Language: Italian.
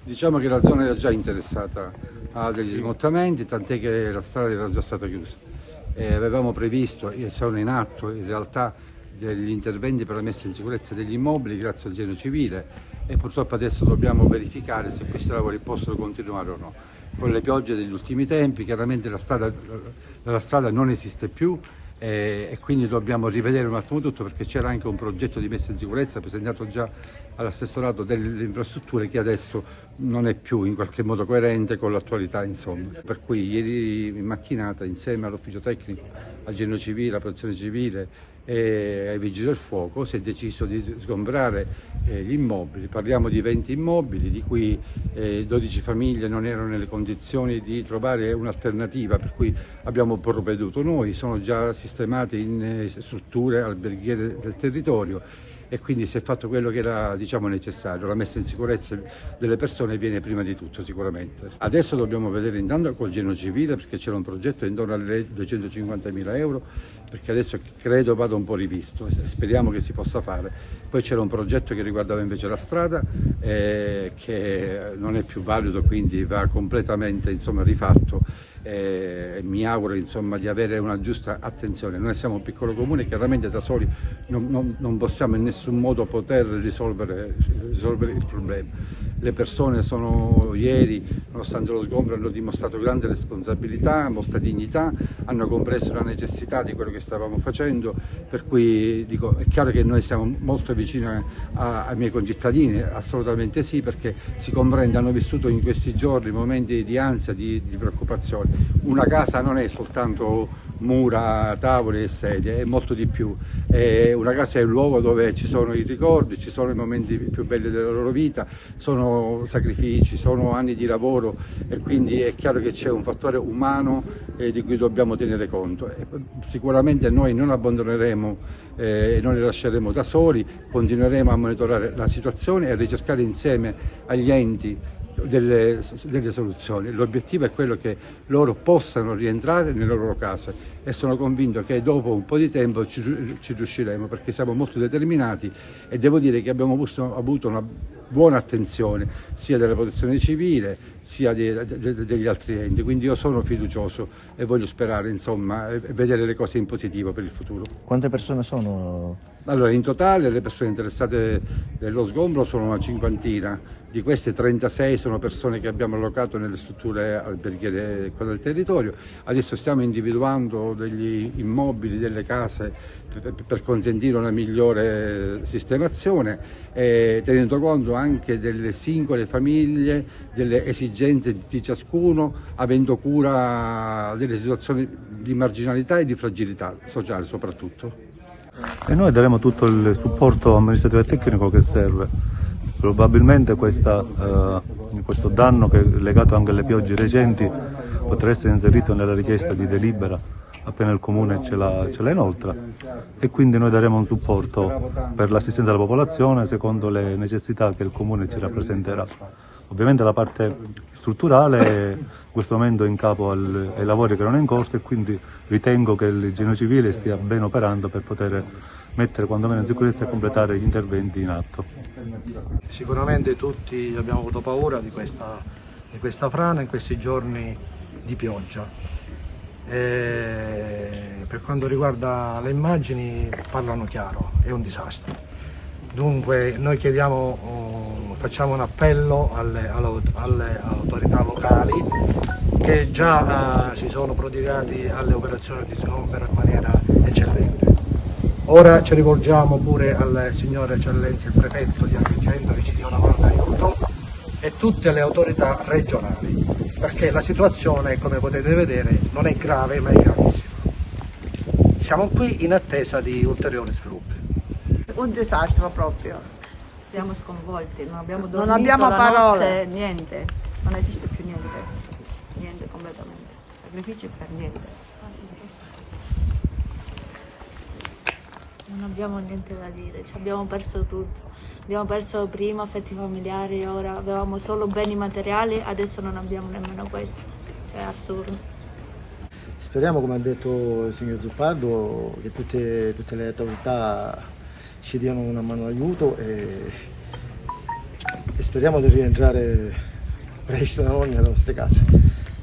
Diciamo che la zona era già interessata a degli smottamenti, tant'è che la strada era già stata chiusa. Avevamo previsto e sono in atto in realtà degli interventi per la messa in sicurezza degli immobili grazie al Genio Civile e purtroppo adesso dobbiamo verificare se questi lavori possono continuare o no. Con le piogge degli ultimi tempi chiaramente la strada non esiste più e quindi dobbiamo rivedere un attimo tutto, perché c'era anche un progetto di messa in sicurezza presentato già all'assessorato delle infrastrutture che adesso non è più in qualche modo coerente con l'attualità, insomma. Per cui ieri in mattinata, insieme all'ufficio tecnico, al Genio Civile, alla Protezione Civile e ai Vigili del Fuoco, si è deciso di sgombrare gli immobili. Parliamo di 20 immobili, di cui 12 famiglie non erano nelle condizioni di trovare un'alternativa, per cui abbiamo provveduto noi. Sono già sistemati in strutture alberghiere del territorio e quindi si è fatto quello che era, diciamo, necessario. La messa in sicurezza delle persone viene prima di tutto sicuramente. Adesso dobbiamo vedere intanto col Genio Civile, perché c'era un progetto intorno alle 250.000 euro, perché adesso credo vada un po' rivisto e speriamo che si possa fare. Poi c'era un progetto che riguardava invece la strada che non è più valido, quindi va completamente, insomma, rifatto. Mi auguro, insomma, di avere una giusta attenzione. Noi siamo un piccolo comune, chiaramente da soli non possiamo in nessun modo poter risolvere il problema. Le persone ieri, nonostante lo sgombero, hanno dimostrato grande responsabilità, molta dignità, hanno compreso la necessità di quello che stavamo facendo, per cui dico, è chiaro che noi siamo molto vicini ai miei concittadini, assolutamente sì, perché si comprende, hanno vissuto in questi giorni momenti di ansia, di preoccupazione. Una casa non è soltanto mura, tavoli e sedie, è molto di più. Una casa è un luogo dove ci sono i ricordi, ci sono i momenti più belli della loro vita, sono sacrifici, sono anni di lavoro e quindi è chiaro che c'è un fattore umano di cui dobbiamo tenere conto. Sicuramente noi non abbandoneremo e non li lasceremo da soli, continueremo a monitorare la situazione e a ricercare insieme agli enti delle soluzioni. L'obiettivo è quello che loro possano rientrare nelle loro case e sono convinto che dopo un po' di tempo ci riusciremo, perché siamo molto determinati e devo dire che abbiamo avuto una buona attenzione sia della Protezione Civile sia degli altri enti, quindi io sono fiducioso e voglio sperare, insomma, e vedere le cose in positivo per il futuro. Quante persone sono? Allora, in totale le persone interessate dello sgombro sono una cinquantina, di queste 36 sono persone che abbiamo allocato nelle strutture alberghiere del territorio. Adesso stiamo individuando degli immobili, delle case per consentire una migliore sistemazione, tenendo conto anche delle singole famiglie, delle esigenze di ciascuno, avendo cura delle situazioni di marginalità e di fragilità sociale soprattutto. E noi daremo tutto il supporto amministrativo e tecnico che serve. Probabilmente questo danno, che è legato anche alle piogge recenti, potrà essere inserito nella richiesta di delibera appena il Comune ce la inoltra, e quindi noi daremo un supporto per l'assistenza alla popolazione secondo le necessità che il Comune ci rappresenterà. Ovviamente la parte strutturale è in questo momento in capo ai lavori che erano in corso, e quindi ritengo che il Genio Civile stia ben operando per poter mettere quantomeno in sicurezza e completare gli interventi in atto. Sicuramente tutti abbiamo avuto paura di questa frana in questi giorni di pioggia. Per quanto riguarda le immagini, parlano chiaro, è un disastro. Dunque noi facciamo un appello alle autorità locali che già si sono prodigati alle operazioni di sgombero in maniera eccellente. Ora ci rivolgiamo pure al signore Eccellenza, il prefetto di Agrigento, che ci dia una mano d'aiuto, e tutte le autorità regionali, perché la situazione, come potete vedere, non è grave ma è gravissima. Siamo qui in attesa di ulteriori sviluppi. Un disastro proprio. Siamo sconvolti, non abbiamo dormito Non abbiamo la parole. notte, niente, non esiste più niente completamente, sacrifici per niente. Non abbiamo niente da dire, abbiamo perso tutto. Abbiamo perso prima affetti familiari, ora avevamo solo beni materiali, adesso non abbiamo nemmeno questo. Cioè, è assurdo. Speriamo, come ha detto il signor Zuppardo, che tutte le autorità ci diano una mano d'aiuto e e speriamo di rientrare presto nelle nostre case.